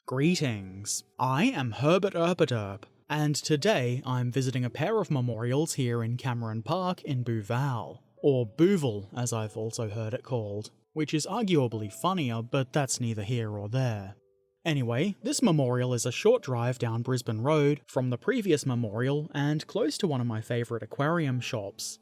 Greetings, I am Herbert Erpaderp, and today I'm visiting a pair of memorials here in Cameron Park in Booval, or Booval as I've also heard it called, which is arguably funnier, but that's neither here or there. Anyway, this memorial is a short drive down Brisbane Road from the previous memorial and close to one of my favourite aquarium shops.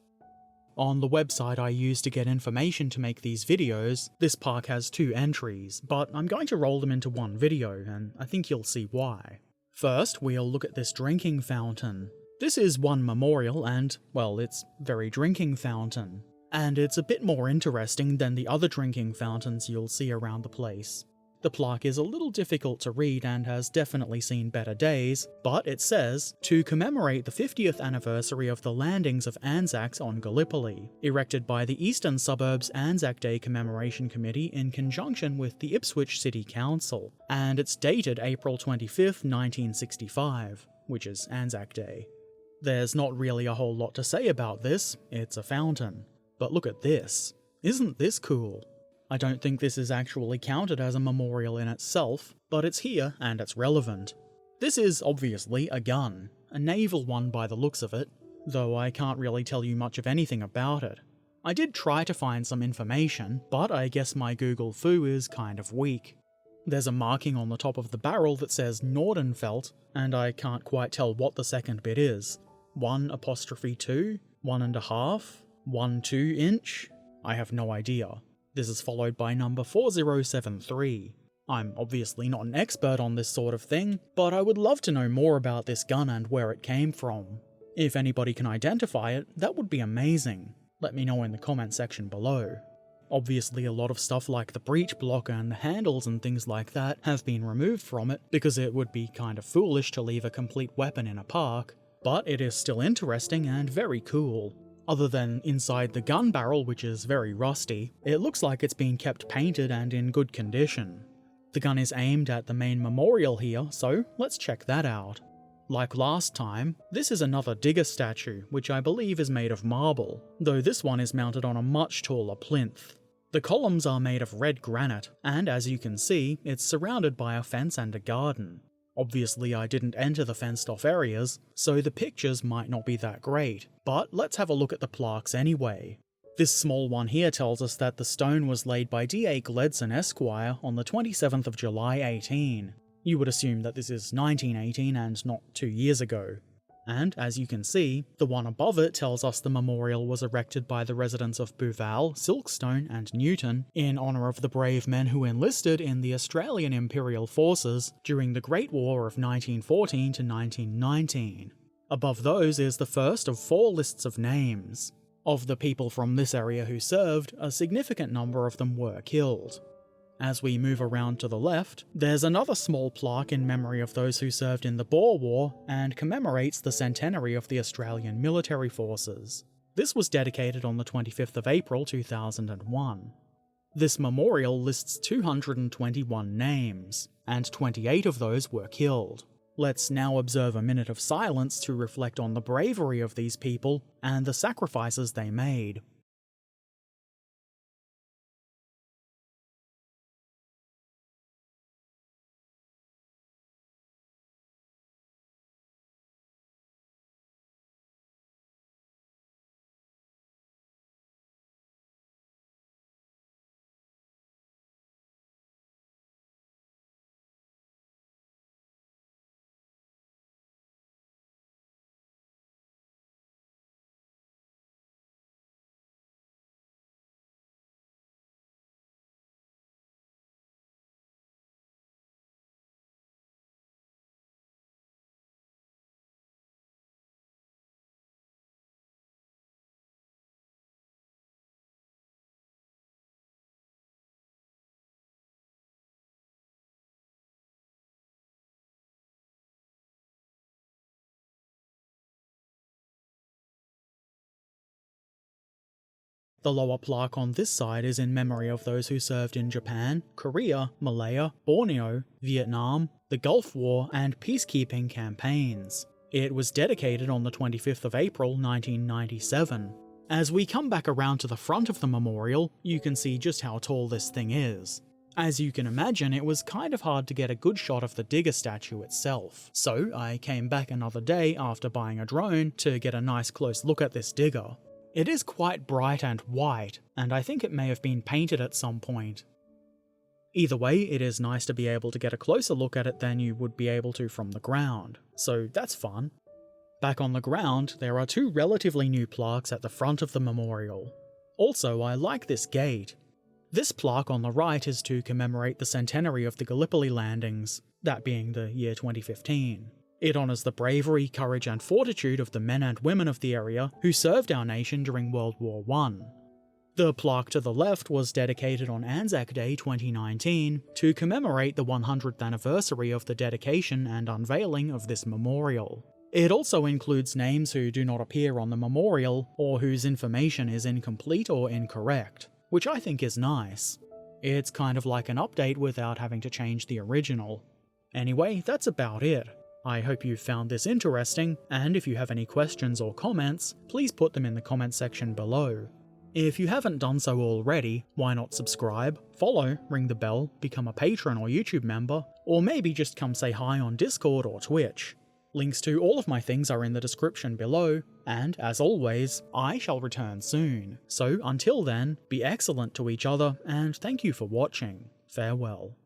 On the website I use to get information to make these videos, this park has 2 entries, but I'm going to roll them into one video, and I think you'll see why. First, we'll look at this drinking fountain. This is one memorial and, well, it's very drinking fountain. And it's a bit more interesting than the other drinking fountains you'll see around the place. The plaque is a little difficult to read and has definitely seen better days, but it says, to commemorate the 50th anniversary of the landings of Anzacs on Gallipoli, erected by the Eastern Suburbs Anzac Day Commemoration Committee in conjunction with the Ipswich City Council, and it's dated April 25th, 1965, which is Anzac Day. There's not really a whole lot to say about this, it's a fountain. But look at this. Isn't this cool? I don't think this is actually counted as a memorial in itself, but it's here and it's relevant. This is obviously a gun, a naval one by the looks of it, though I can't really tell you much of anything about it. I did try to find some information, but I guess my Google foo is kind of weak. There's a marking on the top of the barrel that says Nordenfelt, and I can't quite tell what the second bit is. 1'2", 1.5", 1 2-inch? I have no idea. This is followed by number 4073. I'm obviously not an expert on this sort of thing, but I would love to know more about this gun and where it came from. If anybody can identify it, that would be amazing. Let me know in the comment section below. Obviously a lot of stuff like the breech block and the handles and things like that have been removed from it because it would be kind of foolish to leave a complete weapon in a park, but it is still interesting and very cool. Other than inside the gun barrel, which is very rusty, it looks like it's been kept painted and in good condition. The gun is aimed at the main memorial here, so let's check that out. Like last time, this is another digger statue, which I believe is made of marble, though this one is mounted on a much taller plinth. The columns are made of red granite, and as you can see, it's surrounded by a fence and a garden. Obviously I didn't enter the fenced off areas, so the pictures might not be that great, but let's have a look at the plaques anyway. This small one here tells us that the stone was laid by D.A. Gledson Esquire on the 27th of July 18. You would assume that this is 1918 and not 2 years ago. And, as you can see, the one above it tells us the memorial was erected by the residents of Booval, Silkstone and Newton in honour of the brave men who enlisted in the Australian Imperial Forces during the Great War of 1914 to 1919. Above those is the first of 4 lists of names. Of the people from this area who served, a significant number of them were killed. As we move around to the left, there's another small plaque in memory of those who served in the Boer War and commemorates the centenary of the Australian military forces. This was dedicated on the 25th of April 2001. This memorial lists 221 names, and 28 of those were killed. Let's now observe a minute of silence to reflect on the bravery of these people and the sacrifices they made. The lower plaque on this side is in memory of those who served in Japan, Korea, Malaya, Borneo, Vietnam, the Gulf War, and peacekeeping campaigns. It was dedicated on the 25th of April 1997. As we come back around to the front of the memorial, you can see just how tall this thing is. As you can imagine, it was kind of hard to get a good shot of the digger statue itself, so I came back another day after buying a drone to get a nice close look at this digger. It is quite bright and white, and I think it may have been painted at some point. Either way, it is nice to be able to get a closer look at it than you would be able to from the ground, so that's fun. Back on the ground, there are 2 relatively new plaques at the front of the memorial. Also, I like this gate. This plaque on the right is to commemorate the centenary of the Gallipoli landings, that being the year 2015. It honours the bravery, courage and fortitude of the men and women of the area who served our nation during World War I. The plaque to the left was dedicated on Anzac Day 2019 to commemorate the 100th anniversary of the dedication and unveiling of this memorial. It also includes names who do not appear on the memorial or whose information is incomplete or incorrect, which I think is nice. It's kind of like an update without having to change the original. Anyway, that's about it. I hope you found this interesting, and if you have any questions or comments, please put them in the comment section below. If you haven't done so already, why not subscribe, follow, ring the bell, become a patron or YouTube member, or maybe just come say hi on Discord or Twitch. Links to all of my things are in the description below, and as always, I shall return soon. So until then, be excellent to each other, and thank you for watching. Farewell.